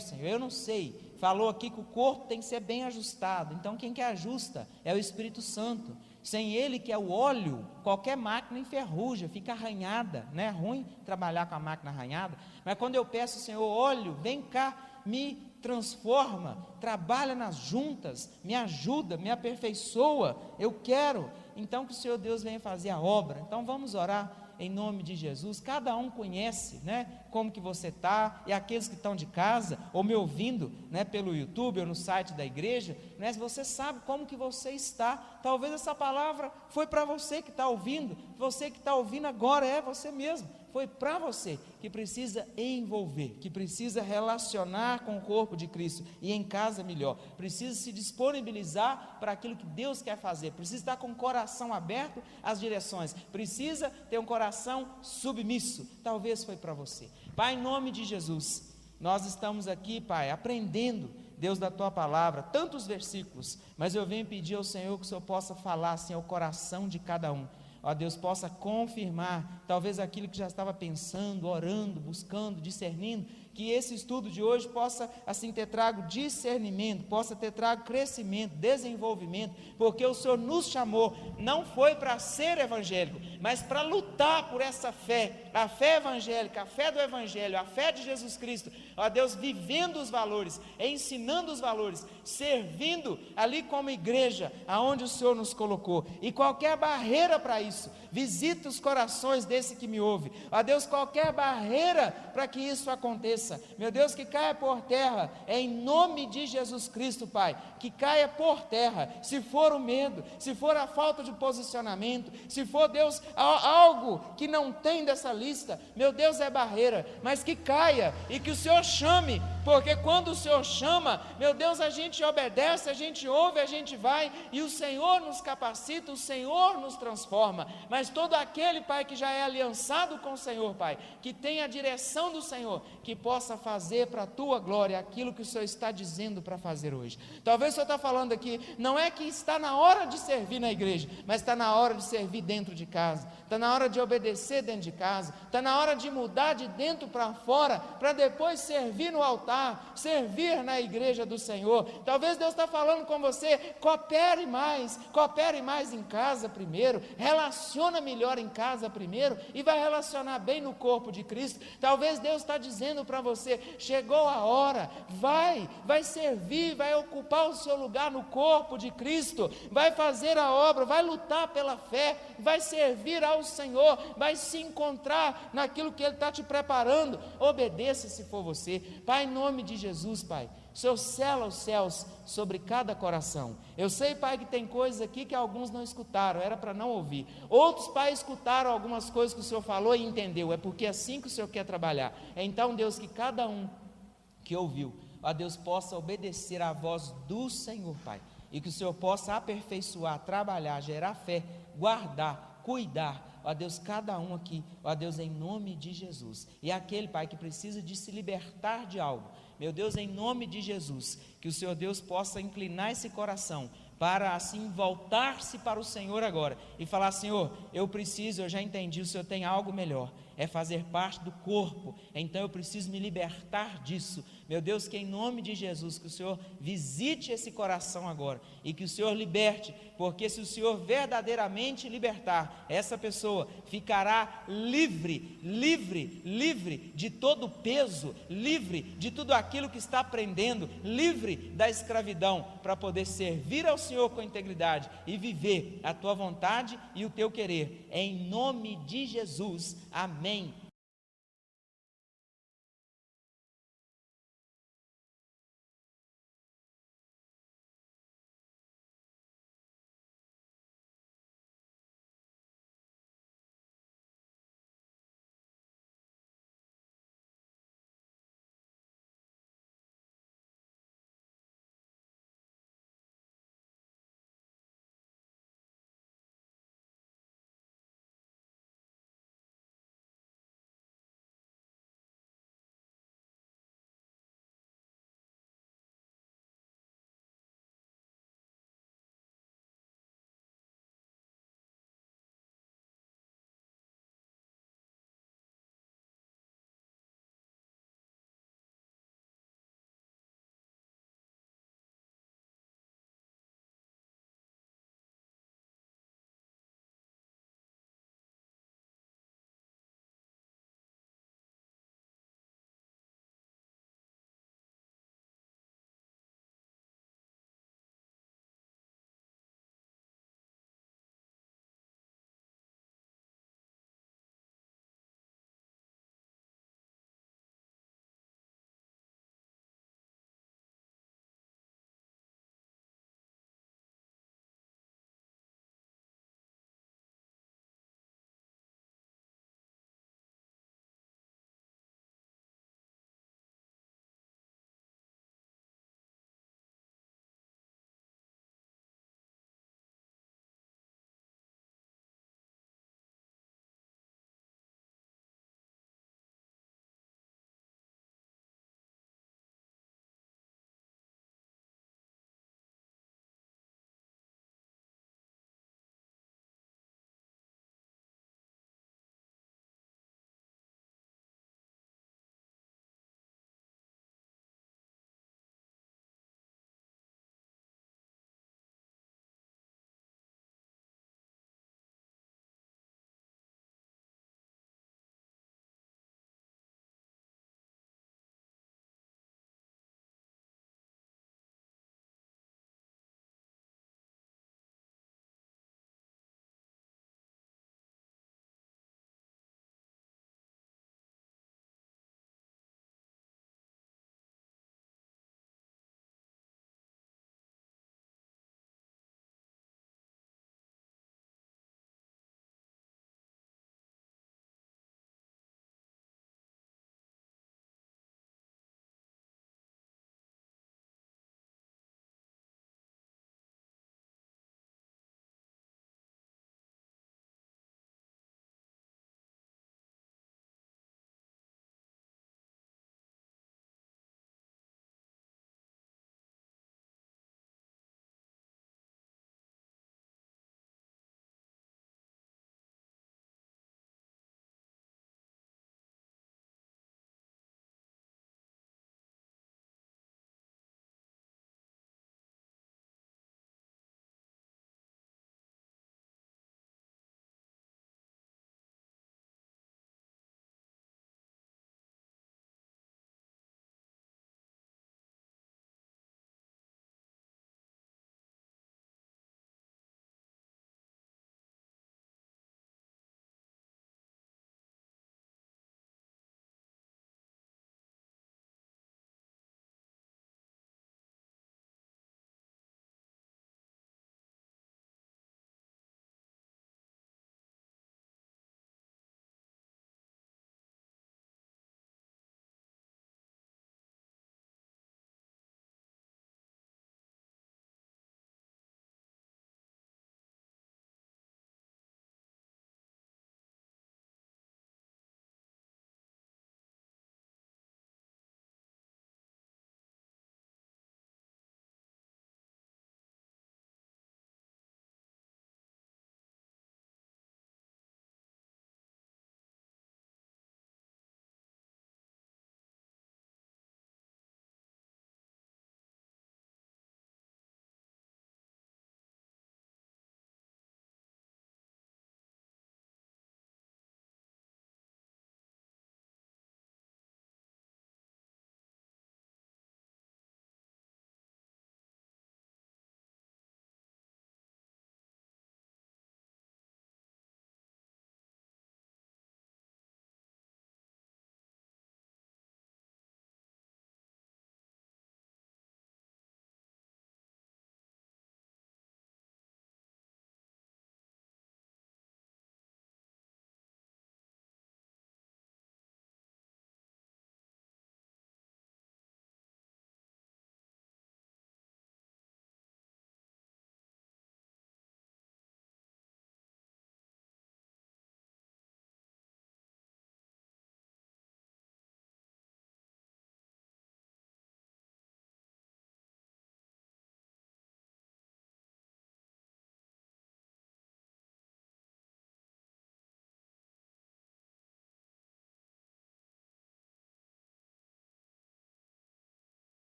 Senhor, eu não sei. Falou aqui que o corpo tem que ser bem ajustado. Então quem que ajusta é o Espírito Santo. Sem Ele, que é o óleo, qualquer máquina enferruja, fica arranhada, não é ruim trabalhar com a máquina arranhada, mas quando eu peço, Senhor, óleo, vem cá, me transforma, trabalha nas juntas, me ajuda, me aperfeiçoa, eu quero, então que o Senhor Deus venha fazer a obra. Então vamos orar em nome de Jesus. Cada um conhece, né, como que você está, e aqueles que estão de casa, ou me ouvindo, né, pelo YouTube, ou no site da igreja, né, você sabe como que você está. Talvez essa palavra foi para você que está ouvindo, você que está ouvindo agora, é você mesmo, foi para você, que precisa envolver, que precisa relacionar com o corpo de Cristo, e em casa melhor, precisa se disponibilizar para aquilo que Deus quer fazer, precisa estar com o coração aberto às direções, precisa ter um coração submisso. Talvez foi para você. Pai, em nome de Jesus, nós estamos aqui, Pai, aprendendo, Deus, da Tua palavra, tantos versículos, mas eu venho pedir ao Senhor que o Senhor possa falar assim ao coração de cada um. Ó Deus, possa confirmar, talvez aquilo que já estava pensando, orando, buscando, discernindo, que esse estudo de hoje possa assim ter trago discernimento, possa ter trago crescimento, desenvolvimento, porque o Senhor nos chamou, não foi para ser evangélico, mas para lutar por essa fé, a fé evangélica, a fé do Evangelho, a fé de Jesus Cristo. Ó Deus, vivendo os valores, ensinando os valores, servindo ali como igreja, aonde o Senhor nos colocou, e qualquer barreira para isso, visita os corações desse que me ouve. Ó Deus, qualquer barreira para que isso aconteça, meu Deus, que caia por terra, em nome de Jesus Cristo, Pai, que caia por terra, se for o medo, se for a falta de posicionamento, se for, Deus, algo que não tem dessa lista, meu Deus, é barreira, mas que caia, e que o Senhor chame, porque quando o Senhor chama, meu Deus, a gente obedece, a gente ouve, a gente vai, e o Senhor nos capacita, o Senhor nos transforma. Mas todo aquele, Pai, que já é aliançado com o Senhor, Pai, que tem a direção do Senhor, que possa fazer para a Tua glória aquilo que o Senhor está dizendo para fazer hoje. Talvez o Senhor está falando aqui, não é que está na hora de servir na igreja, mas está na hora de servir dentro de casa, está na hora de obedecer dentro de casa, está na hora de mudar de dentro para fora, para depois servir no altar, servir na igreja do Senhor. Talvez Deus está falando com você, coopere mais em casa primeiro, relaciona melhor em casa primeiro, e vai relacionar bem no corpo de Cristo. Talvez Deus está dizendo para você, chegou a hora, vai servir, vai ocupar o seu lugar no corpo de Cristo, vai fazer a obra, vai lutar pela fé, vai servir ao Senhor, vai se encontrar naquilo que Ele está te preparando. Obedeça se for você. Pai, em nome de Jesus, Pai, o Senhor sela os céus sobre cada coração. Eu sei, Pai, que tem coisas aqui que alguns não escutaram, era para não ouvir. Outros, Pai, escutaram algumas coisas que o Senhor falou e entendeu. É porque é assim que o Senhor quer trabalhar. Então, Deus, que cada um que ouviu, ó Deus, possa obedecer à voz do Senhor, Pai, e que o Senhor possa aperfeiçoar, trabalhar, gerar fé, guardar, cuidar, ó Deus, cada um aqui, ó Deus, em nome de Jesus. E aquele, Pai, que precisa de se libertar de algo, meu Deus, em nome de Jesus, que o Senhor Deus possa inclinar esse coração, para assim voltar-se para o Senhor agora, e falar, Senhor, eu preciso, eu já entendi, o Senhor tem algo melhor, é fazer parte do corpo, então eu preciso me libertar disso. Meu Deus, que em nome de Jesus, que o Senhor visite esse coração agora, e que o Senhor liberte, porque se o Senhor verdadeiramente libertar, essa pessoa ficará livre de todo o peso, livre de tudo aquilo que está aprendendo, livre da escravidão, para poder servir ao Senhor com integridade, e viver a Tua vontade e o Teu querer, em nome de Jesus, amém.